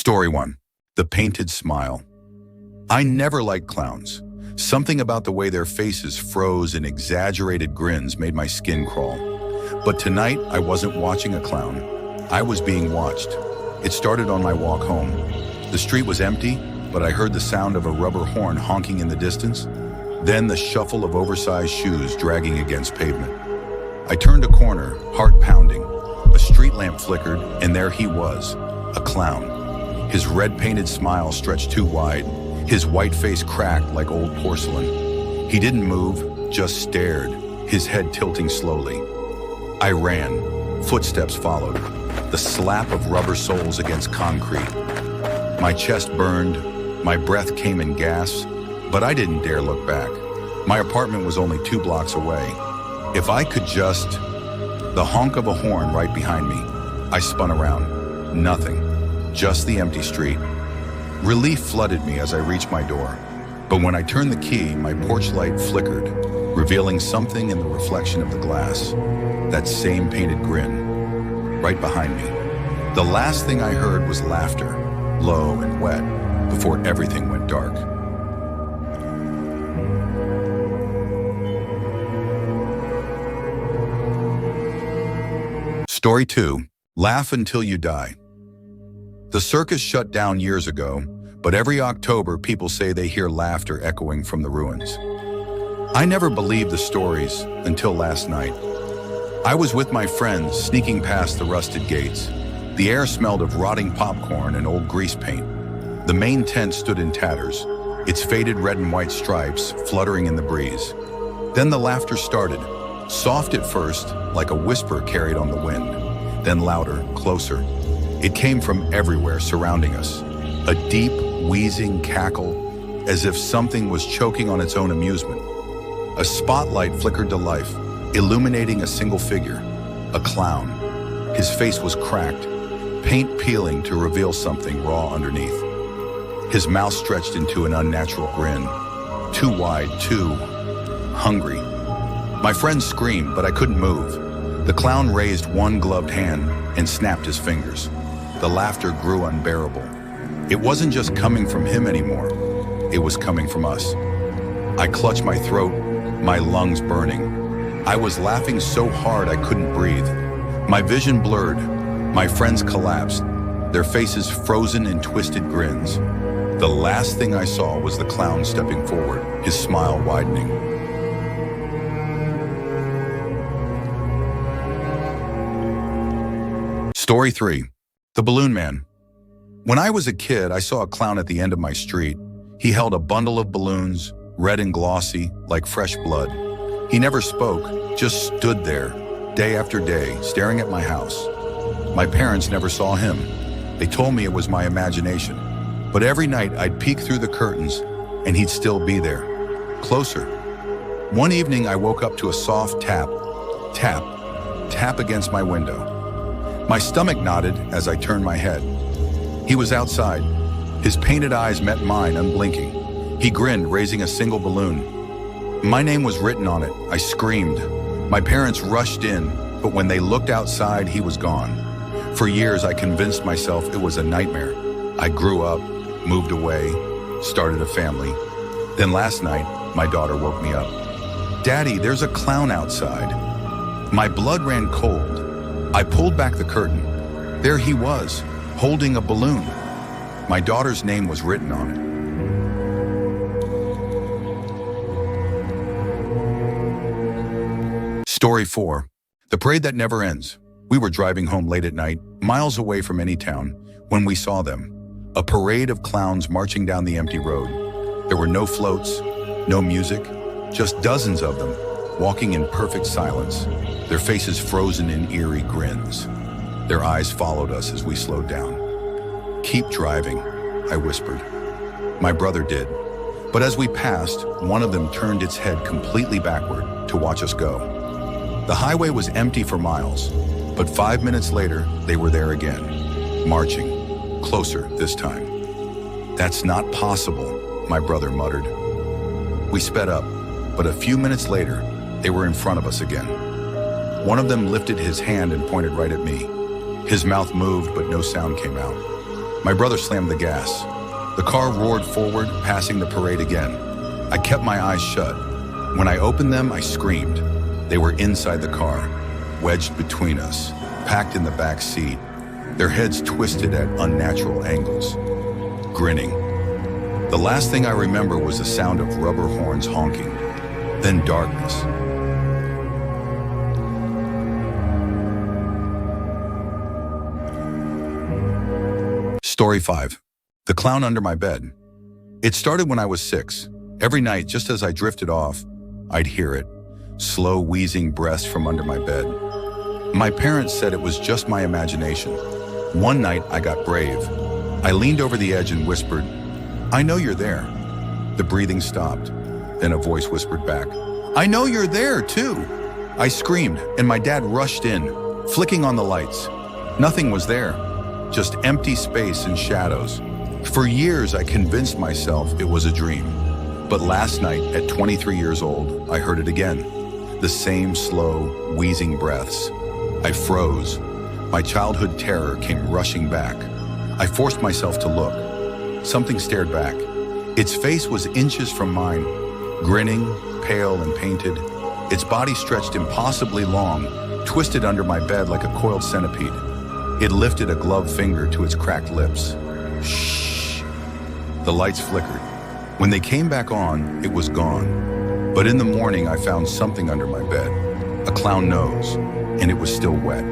Story 1. The Painted Smile. I never liked clowns. Something about the way their faces froze in exaggerated grins made my skin crawl. But tonight, I wasn't watching a clown. I was being watched. It started on my walk home. The street was empty, but I heard the sound of a rubber horn honking in the distance. Then the shuffle of oversized shoes dragging against pavement. I turned a corner, heart pounding. A street lamp flickered, and there he was, a clown. His red-painted smile stretched too wide. His white face cracked like old porcelain. He didn't move, just stared, his head tilting slowly. I ran. Footsteps followed. The slap of rubber soles against concrete. My chest burned. My breath came in gasps, but I didn't dare look back. My apartment was only 2 blocks away. If I could just... The honk of a horn right behind me. I spun around. Nothing. Just the empty street. Relief flooded me as I reached my door. But when I turned the key, my porch light flickered, revealing something in the reflection of the glass. That same painted grin, right behind me. The last thing I heard was laughter, low and wet, before everything went dark. Story 2. Laugh Until You Die. The circus shut down years ago, but every October people say they hear laughter echoing from the ruins. I never believed the stories until last night. I was with my friends sneaking past the rusted gates. The air smelled of rotting popcorn and old grease paint. The main tent stood in tatters, its faded red and white stripes fluttering in the breeze. Then the laughter started, soft at first, like a whisper carried on the wind, then louder, closer. It came from everywhere surrounding us, a deep, wheezing cackle, as if something was choking on its own amusement. A spotlight flickered to life, illuminating a single figure, a clown. His face was cracked, paint peeling to reveal something raw underneath. His mouth stretched into an unnatural grin, too wide, too hungry. My friends screamed, but I couldn't move. The clown raised one gloved hand and snapped his fingers. The laughter grew unbearable. It wasn't just coming from him anymore. It was coming from us. I clutched my throat, my lungs burning. I was laughing so hard I couldn't breathe. My vision blurred. My friends collapsed, their faces frozen in twisted grins. The last thing I saw was the clown stepping forward, his smile widening. Story 3. The Balloon Man. When I was a kid, I saw a clown at the end of my street. He held a bundle of balloons, red and glossy, like fresh blood. He never spoke, just stood there, day after day, staring at my house. My parents never saw him. They told me it was my imagination. But every night I'd peek through the curtains, and he'd still be there, closer. One evening I woke up to a soft tap, tap, tap against my window. My stomach knotted as I turned my head. He was outside. His painted eyes met mine, unblinking. He grinned, raising a single balloon. My name was written on it. I screamed. My parents rushed in, but when they looked outside, he was gone. For years, I convinced myself it was a nightmare. I grew up, moved away, started a family. Then last night, my daughter woke me up. "Daddy, there's a clown outside." My blood ran cold. I pulled back the curtain. There he was, holding a balloon. My daughter's name was written on it. Story 4. The Parade That Never Ends. We were driving home late at night, miles away from any town, when we saw them. A parade of clowns marching down the empty road. There were no floats, no music, just dozens of them, walking in perfect silence, their faces frozen in eerie grins. Their eyes followed us as we slowed down. "Keep driving," I whispered. My brother did. But as we passed, one of them turned its head completely backward to watch us go. The highway was empty for miles, but 5 minutes later, they were there again, marching, closer this time. "That's not possible," my brother muttered. We sped up, but a few minutes later, they were in front of us again. One of them lifted his hand and pointed right at me. His mouth moved, but no sound came out. My brother slammed the gas. The car roared forward, passing the parade again. I kept my eyes shut. When I opened them, I screamed. They were inside the car, wedged between us, packed in the back seat, their heads twisted at unnatural angles, grinning. The last thing I remember was the sound of rubber horns honking, then darkness. Story 5. The Clown Under My Bed. It started when I was 6. Every night, just as I drifted off, I'd hear it, slow wheezing breaths from under my bed. My parents said it was just my imagination. One night, I got brave. I leaned over the edge and whispered, "I know you're there." The breathing stopped. Then a voice whispered back, "I know you're there, too." I screamed, and my dad rushed in, flicking on the lights. Nothing was there, just empty space and shadows. For years, I convinced myself it was a dream. But last night, at 23 years old, I heard it again. The same slow, wheezing breaths. I froze. My childhood terror came rushing back. I forced myself to look. Something stared back. Its face was inches from mine, grinning, pale and painted. Its body stretched impossibly long, twisted under my bed like a coiled centipede. It lifted a gloved finger to its cracked lips. Shh. The lights flickered. When they came back on, it was gone. But in the morning, I found something under my bed, a clown nose, and it was still wet.